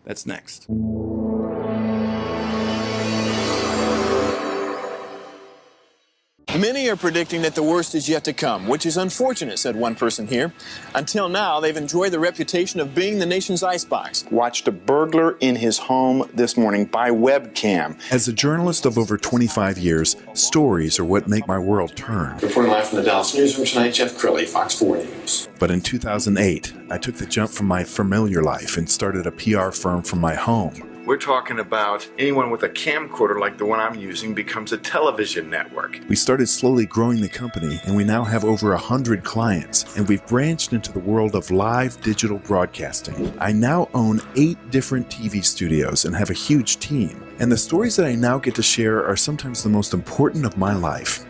That's next. Many are predicting that the worst is yet to come, which is unfortunate, said one person here. Until now, they've enjoyed the reputation of being the nation's icebox. Watched a burglar in his home this morning by webcam. As a journalist of over 25 years, stories are what make my world turn. Reporting live from the Dallas newsroom tonight, Jeff Crilley, Fox 4 News. But in 2008, I took the jump from my familiar life and started a PR firm from my home. We're talking about anyone with a camcorder like the one I'm using becomes a television network. We started slowly growing the company, and we now have over 100 clients, and we've branched into the world of live digital broadcasting. I now own 8 different TV studios and have a huge team, and the stories that I now get to share are sometimes the most important of my life.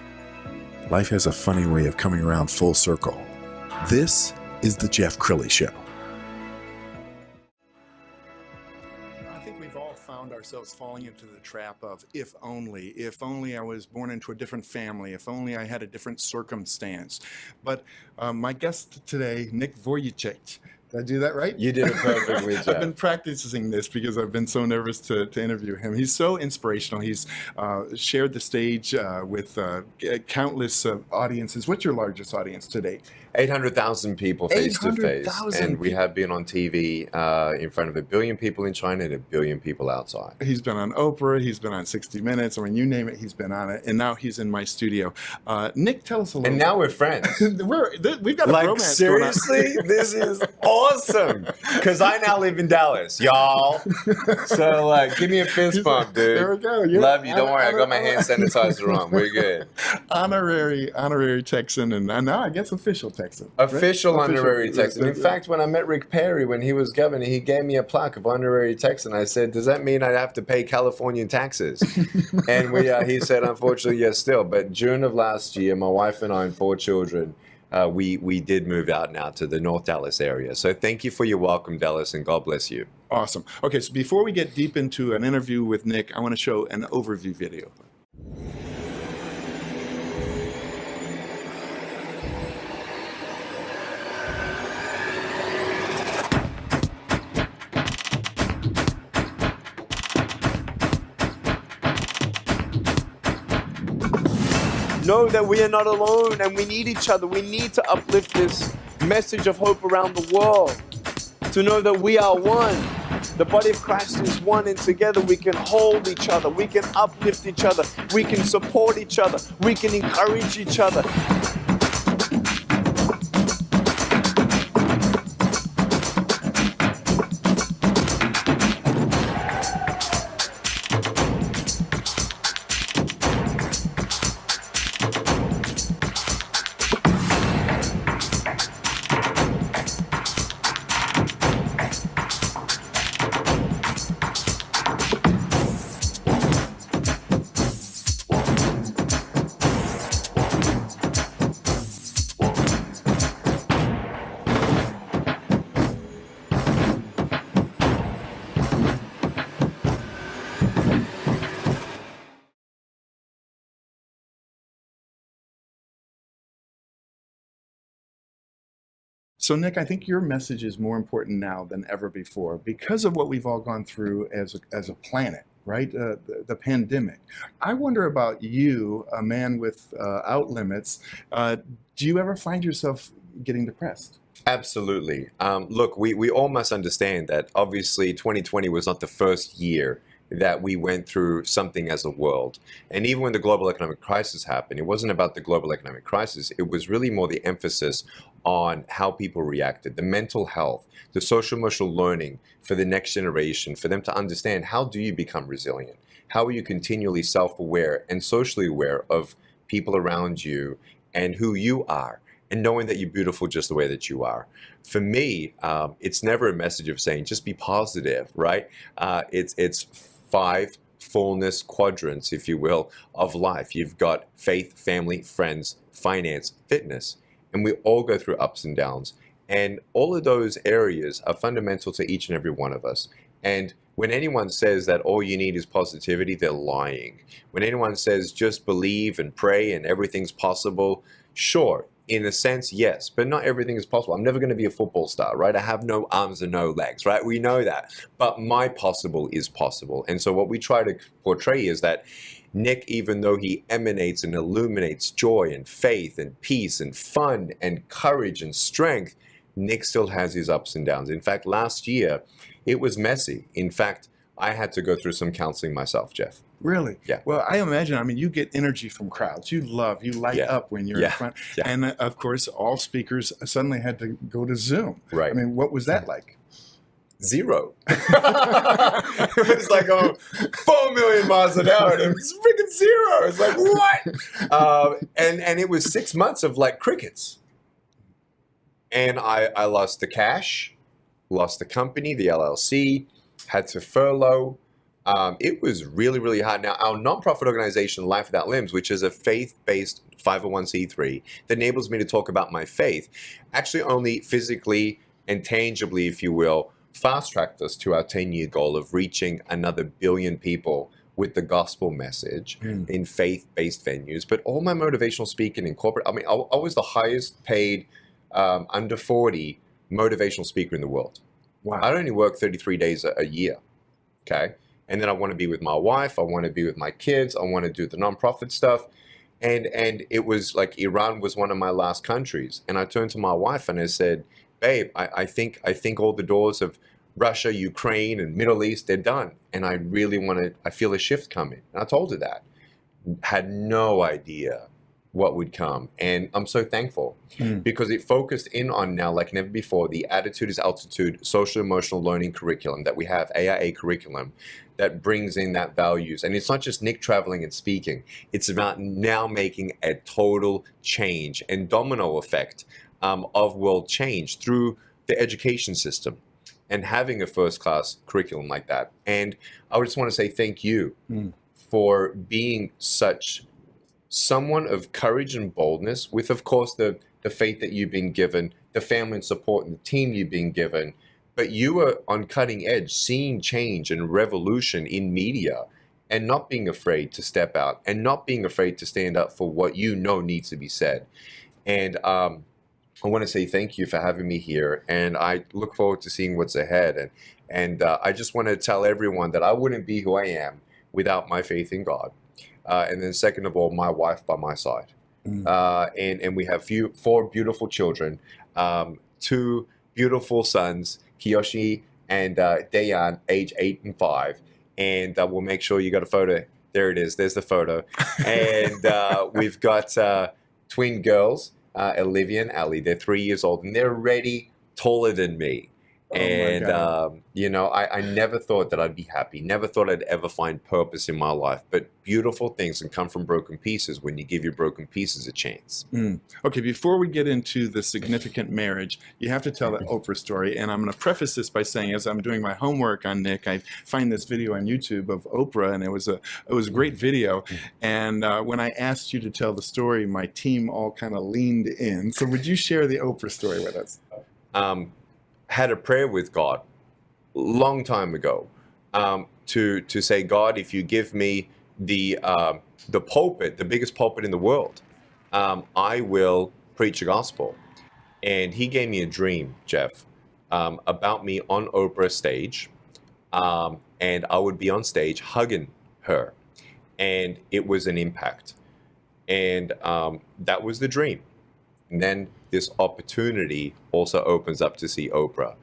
Life has a funny way of coming around full circle. This is the Jeff Crilley Show. Found ourselves falling into the trap of if only I was born into a different family, if only I had a different circumstance. But my guest today, Nick Vujicic, did I do that right? You did it perfectly, Jeff. I've been practicing this because I've been so nervous to interview him. He's so inspirational. He's shared the stage with countless audiences. What's your largest audience to date? 800,000 people face to face. 800,000 And we have been on TV in front of 1 billion people in China and 1 billion people outside. He's been on Oprah, he's been on 60 Minutes, I mean, you name it, he's been on it. And now he's in my studio. Nick, tell us a little And now we're friends. We've got a like, romance seriously? This is awesome. Because I now live in Dallas, y'all. So, give me a fist bump, dude. There we go. Love you. Don't worry, I got my hand sanitizer on. We're good. Honorary Texan, and now I guess official Texan. Official right? honorary Texan. In fact, when I met Rick Perry when he was governor, he gave me a plaque of honorary Texan. I said, does that mean I have to pay Californian taxes? And he said, unfortunately, yes, still. But June of last year, my wife and I and 4 children, we did move out now to the North Dallas area. So thank you for your welcome, Dallas, and God bless you. Awesome. Okay, so before we get deep into an interview with Nick, I want to show an overview video. Know that we are not alone and we need each other. We need to uplift this message of hope around the world. To know that we are one. The body of Christ is one, and together we can hold each other. We can uplift each other. We can support each other. We can encourage each other. So, Nick, I think your message is more important now than ever before because of what we've all gone through as a planet, right? The pandemic. I wonder about you, a man without limits. Do you ever find yourself getting depressed? Absolutely. Look, we all must understand that obviously 2020 was not the first year that we went through something as a world. And even when the global economic crisis happened, it wasn't about the global economic crisis. It was really more the emphasis on how people reacted, the mental health, the social emotional learning for the next generation, for them to understand how do you become resilient? How are you continually self-aware and socially aware of people around you and who you are? And knowing that you're beautiful just the way that you are. For me, it's never a message of saying, just be positive, right? It's 5 fullness quadrants, if you will, of life. You've got faith, family, friends, finance, fitness. And we all go through ups and downs. And all of those areas are fundamental to each and every one of us. And when anyone says that all you need is positivity, they're lying. When anyone says just believe and pray and everything's possible, sure, In a sense, yes, but not everything is possible. I'm never going to be a football star, right? I have no arms and no legs, right? We know that. But my possible is possible. And so what we try to portray is that Nick, even though he emanates and illuminates joy and faith and peace and fun and courage and strength, Nick still has his ups and downs. In fact, last year, it was messy. In fact, I had to go through some counseling myself, Jeff. Really? Yeah. Well, I imagine, I mean, you get energy from crowds. You light up when you're in front. Yeah. And of course, all speakers suddenly had to go to Zoom. Right. I mean, what was that like? Zero. It was like 4 million miles an hour, and it was freaking zero. It's like, what? And it was 6 months of like crickets. And I lost the cash, lost the company, the LLC, had to furlough. It was really, really hard. Now, our nonprofit organization, Life Without Limbs, which is a faith-based 501c3 that enables me to talk about my faith, actually only physically and tangibly, if you will, fast-tracked us to our 10-year goal of reaching another billion people with the gospel message in faith-based venues. But all my motivational speaking in corporate, I mean, I was the highest paid under 40 motivational speaker in the world. Wow. I only work 33 days a year, okay? And then I want to be with my wife. I want to be with my kids. I want to do the nonprofit stuff. And it was like Iran was one of my last countries. And I turned to my wife and I said, babe, I think all the doors of Russia, Ukraine, and Middle East, they're done. And I really I feel a shift coming. And I told her that. Had no idea what would come. And I'm so thankful because it focused in on now, like never before, the Attitude is Altitude social emotional learning curriculum that we have, AIA curriculum, that brings in that values. And it's not just Nick traveling and speaking. It's about now making a total change and domino effect of world change through the education system and having a first-class curriculum like that. And I would just want to say thank you for being someone of courage and boldness with, of course, the faith that you've been given, the family and support and the team you've been given. But you are on cutting edge, seeing change and revolution in media and not being afraid to step out and not being afraid to stand up for what you know needs to be said. And I want to say thank you for having me here. And I look forward to seeing what's ahead. And I just want to tell everyone that I wouldn't be who I am without my faith in God. And then second of all, my wife by my side. And we have 4 beautiful children, 2 beautiful sons, Kiyoshi and Dayan, age 8 and 5. And we'll make sure you got a photo. There it is. There's the photo. And we've got twin girls, Olivia and Ali. They're 3 years old and they're already taller than me. And, you know, I never thought that I'd be happy, never thought I'd ever find purpose in my life. But beautiful things can come from broken pieces when you give your broken pieces a chance. Okay, before we get into the significant marriage, you have to tell the Oprah story. And I'm going to preface this by saying, as I'm doing my homework on Nick, I find this video on YouTube of Oprah, and it was a great video. And when I asked you to tell the story, my team all kind of leaned in. So would you share the Oprah story with us? Had a prayer with God long time ago to say, God, if you give me the pulpit, the biggest pulpit in the world, I will preach the gospel. And he gave me a dream, Jeff, about me on Oprah's stage, and I would be on stage hugging her, and it was an impact. And that was the dream. And then this opportunity also opens up to see Oprah.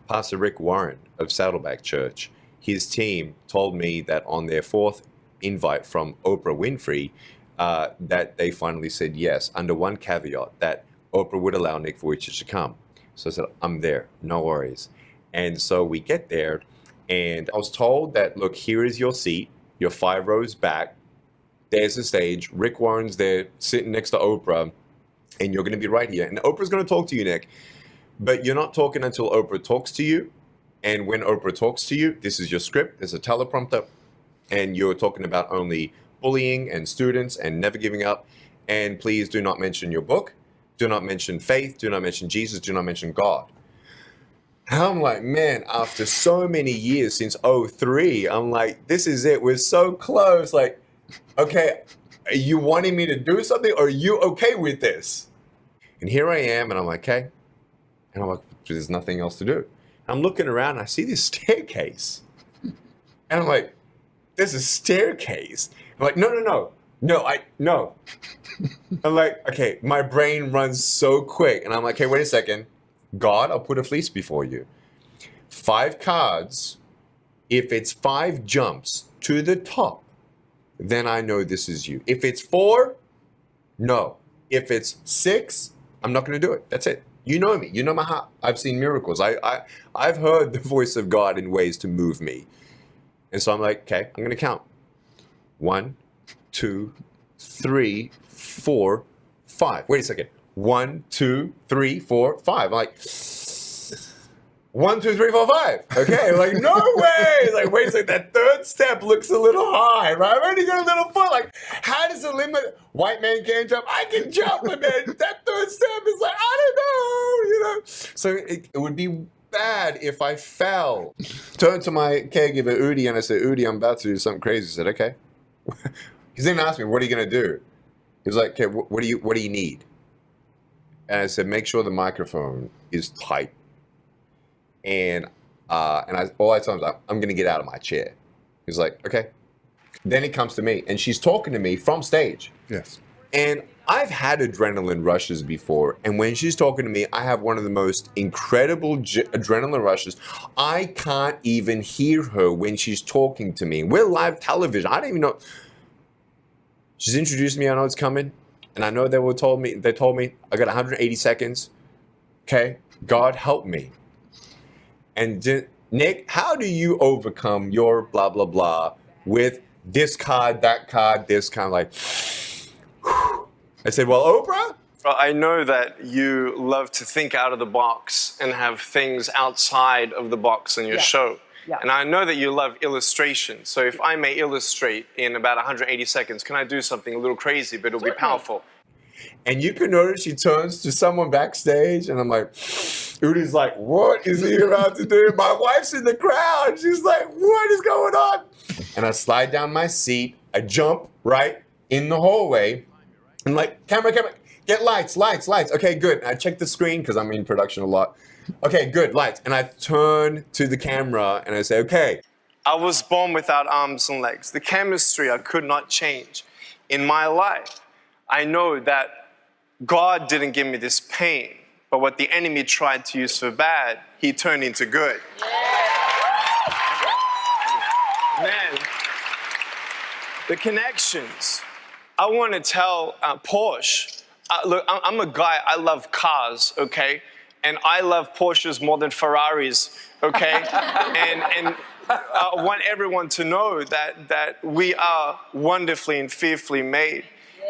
Pastor Rick Warren of Saddleback Church, his team told me that on their 4th invite from Oprah Winfrey, that they finally said yes, under one caveat, that Oprah would allow Nick Vujicic to come. So I said, I'm there, no worries. And so we get there, and I was told that, look, here is your seat, you're 5 rows back, there's the stage, Rick Warren's there sitting next to Oprah, and you're going to be right here. And Oprah's going to talk to you, Nick. But you're not talking until Oprah talks to you. And when Oprah talks to you, this is your script. There's a teleprompter. And you're talking about only bullying and students and never giving up. And please do not mention your book. Do not mention faith. Do not mention Jesus. Do not mention God. And I'm like, man, after so many years since 2003, I'm like, this is it. We're so close. Like, okay, are you wanting me to do something, or are you okay with this? And here I am, and I'm like, okay. And I'm like, there's nothing else to do. I'm looking around, and I see this staircase. And I'm like, there's a staircase. I'm like, no. I'm like, okay, my brain runs so quick. And I'm like, hey, wait a second. God, I'll put a fleece before you. 5 cards. If it's 5 jumps to the top, then I know this is you. If it's 4, no. If it's 6, I'm not going to do it. That's it. You know me. You know my heart. I've seen miracles. I've heard the voice of God in ways to move me. And so I'm like, okay, I'm going to count. 1, 2, 3, 4, 5. Wait a second. 1, 2, 3, 4, 5. I'm like, 1, 2, 3, 4, 5. Okay, like, no way. Like, wait a second. That third step looks a little high, right? I've already got a little foot. Like, how does the limit? White man can't jump. I can jump, but then that third step is like, I don't know, you know. So it would be bad if I fell. Turned to my caregiver, Udi, and I said, Udi, I'm about to do something crazy. He said, okay. He didn't ask me, what are you going to do? He was like, okay, what do you need? And I said, make sure the microphone is tight. And all I told him was, I'm going to get out of my chair. He's like, okay. Then he comes to me, and she's talking to me from stage. Yes. And I've had adrenaline rushes before, and when she's talking to me, I have one of the most incredible adrenaline rushes. I can't even hear her when she's talking to me. We're live television. I don't even know. She's introduced me. I know it's coming, and I know they told me I got 180 seconds. Okay, God help me. And Nick, how do you overcome your blah blah blah with this card, that card, this kind of like? I said, well, Oprah? Well, I know that you love to think out of the box and have things outside of the box in your show. Yeah. And I know that you love illustration. So if I may illustrate in about 180 seconds, can I do something a little crazy, but it'll be powerful? And you can notice she turns to someone backstage, and I'm like, Udi's like, what is he about to do? My wife's in the crowd. She's like, what is going on? And I slide down my seat. I jump right in the hallway. I'm like, camera, get lights. Okay, good. I check the screen because I'm in production a lot. Okay, good, lights. And I turn to the camera and I say, okay. I was born without arms and legs. The chemistry I could not change. In my life, I know that God didn't give me this pain, but what the enemy tried to use for bad, he turned into good. Man, the connections. I want to tell Porsche, look, I'm a guy, I love cars, okay? And I love Porsches more than Ferraris, okay? and I want everyone to know that we are wonderfully and fearfully made.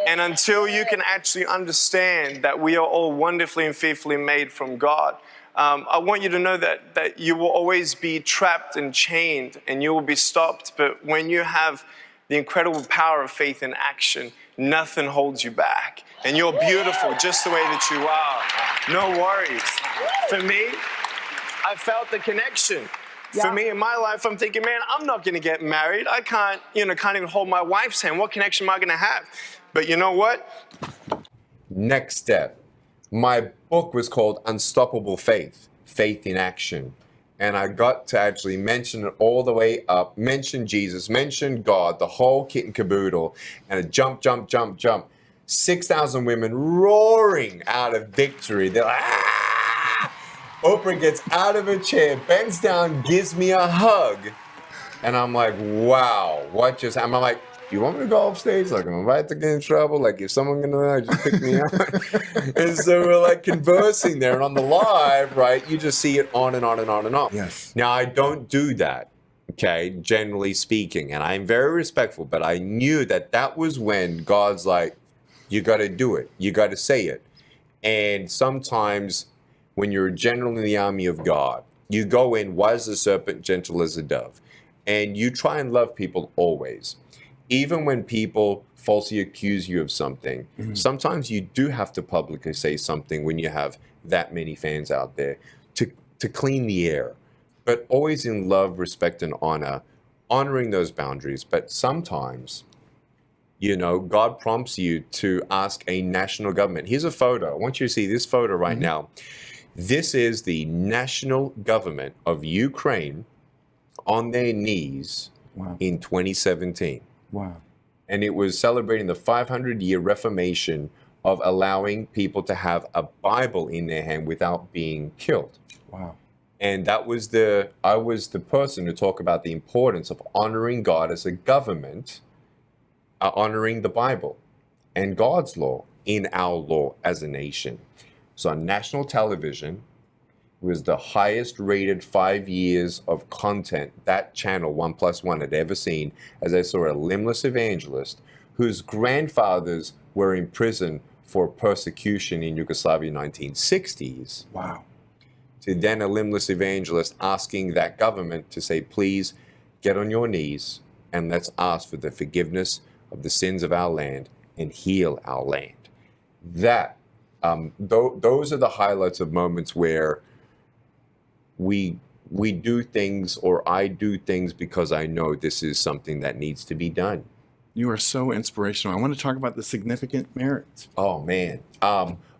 And until you can actually understand that we are all wonderfully and fearfully made from God, I want you to know that you will always be trapped and chained and you will be stopped. But when you have the incredible power of faith in action, nothing holds you back. And you're beautiful just the way that you are. No worries. For me, I felt the connection. Yeah. For me in my life, I'm thinking, man, I'm not going to get married. I can't even hold my wife's hand. What connection am I going to have? But you know what? Next step. My book was called Unstoppable Faith, Faith in Action. And I got to actually mention it all the way up, mention Jesus, mention God, the whole kit and caboodle, and a jump. 6,000 women roaring out of victory. They're like, ah! Oprah gets out of her chair, bends down, gives me a hug. And I'm like, wow, what just happened? I'm like, you want me to go off stage? Like, I'm about to get in trouble. Like, if someone gonna just pick me up. And so we're like conversing there. And on the live, right, you just see it on and on and on and on. Yes. Now, I don't do that, okay, generally speaking. And I'm very respectful. But I knew that was when God's like, you got to do it. You got to say it. And sometimes when you're general in the army of God, you go in, wise as a serpent, gentle as a dove. And you try and love people always. Even when people falsely accuse you of something, sometimes you do have to publicly say something when you have that many fans out there to clean the air. But always in love, respect, and honor, honoring those boundaries. But sometimes God prompts you to ask a national government. Here's a photo. I want you to see this photo right now. This is the national government of Ukraine on their knees in 2017. Wow. And it was celebrating the 500-year reformation of allowing people to have a Bible in their hand without being killed. Wow. And I was the person to talk about the importance of honoring God as a government, honoring the Bible and God's law in our law as a nation. So on national television was the highest rated 5 years of content that channel 1+1 had ever seen, as I saw a limbless evangelist whose grandfathers were in prison for persecution in Yugoslavia in the 1960s. Wow. To then a limbless evangelist asking that government to say, please get on your knees and let's ask for the forgiveness of the sins of our land and heal our land. That, those are the highlights of moments where we do things, or I do things because I know this is something that needs to be done. You are so inspirational. I want to talk about the significant marriage. Oh, man.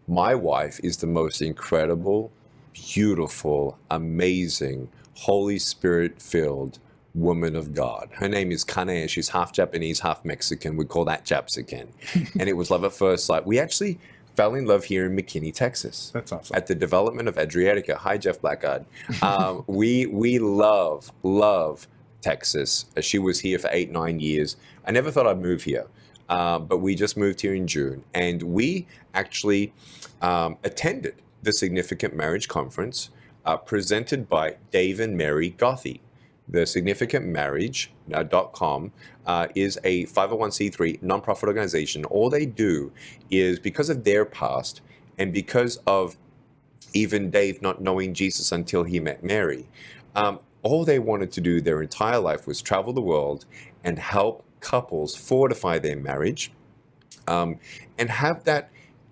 My wife is the most incredible, beautiful, amazing, Holy Spirit-filled woman of God. Her name is Kane. She's half Japanese, half Mexican. We call that Japsican. And it was love at first sight. We actually fell in love here in McKinney, Texas. That's awesome. At the development of Adriatica. Hi, Jeff Blackguard. We love Texas. She was here for 8-9 years. I never thought I'd move here, but we just moved here in June. And we actually attended the Significant Marriage Conference presented by Dave and Mary Gothi. The significantmarriage.com is a 501c3 nonprofit organization. All they do is, because of their past and because of even Dave not knowing Jesus until he met Mary, all they wanted to do their entire life was travel the world and help couples fortify their marriage and have that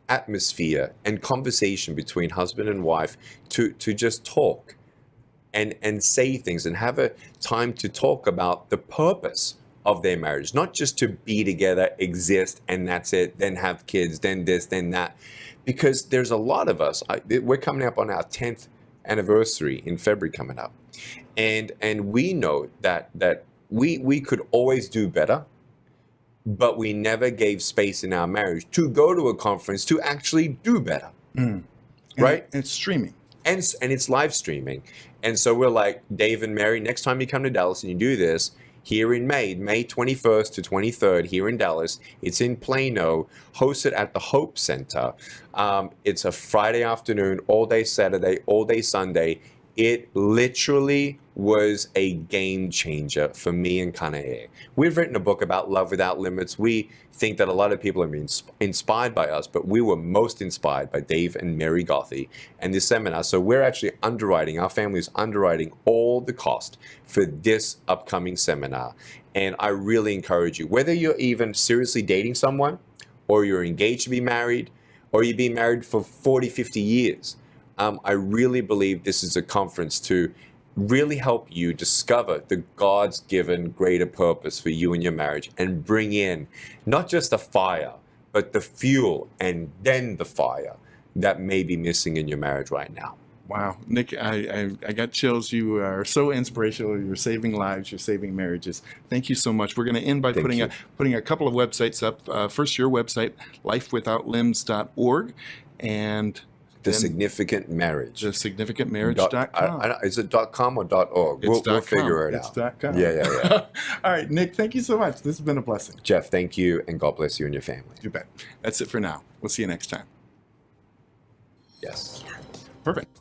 atmosphere and conversation between husband and wife to just talk and say things and have a time to talk about the purpose of their marriage, not just to be together, exist, and that's it, then have kids, then this, then that. Because there's a lot of us, we're coming up on our 10th anniversary in February coming up. And we know that we could always do better, but we never gave space in our marriage to go to a conference to actually do better. Right? And it's streaming. And it's live streaming. And so we're like, Dave and Mary, next time you come to Dallas and you do this, here in May 21st to 23rd here in Dallas, it's in Plano, hosted at the Hope Center. It's a Friday afternoon, all day Saturday, all day Sunday. It literally was a game changer for me and Kanae. We've written a book about love without limits. We think that a lot of people are being inspired by us, but we were most inspired by Dave and Mary Gothi and this seminar. So we're actually underwriting, our family is underwriting all the cost for this upcoming seminar. And I really encourage you, whether you're even seriously dating someone, or you're engaged to be married, or you've been married for 40, 50 years, I really believe this is a conference to really help you discover the God's given greater purpose for you and your marriage, and bring in not just the fire, but the fuel and then the fire that may be missing in your marriage right now. Wow, Nick, I got chills. You are so inspirational. You're saving lives. You're saving marriages. Thank you so much. We're going to end by putting a couple of websites up. First, your website, lifewithoutlimbs.org, and The Significant Marriage. The significantmarriage.com. Is it .com or .org? We'll figure it out. It's .com. Yeah. All right, Nick, thank you so much. This has been a blessing. Jeff, thank you, and God bless you and your family. You bet. That's it for now. We'll see you next time. Yes. Perfect.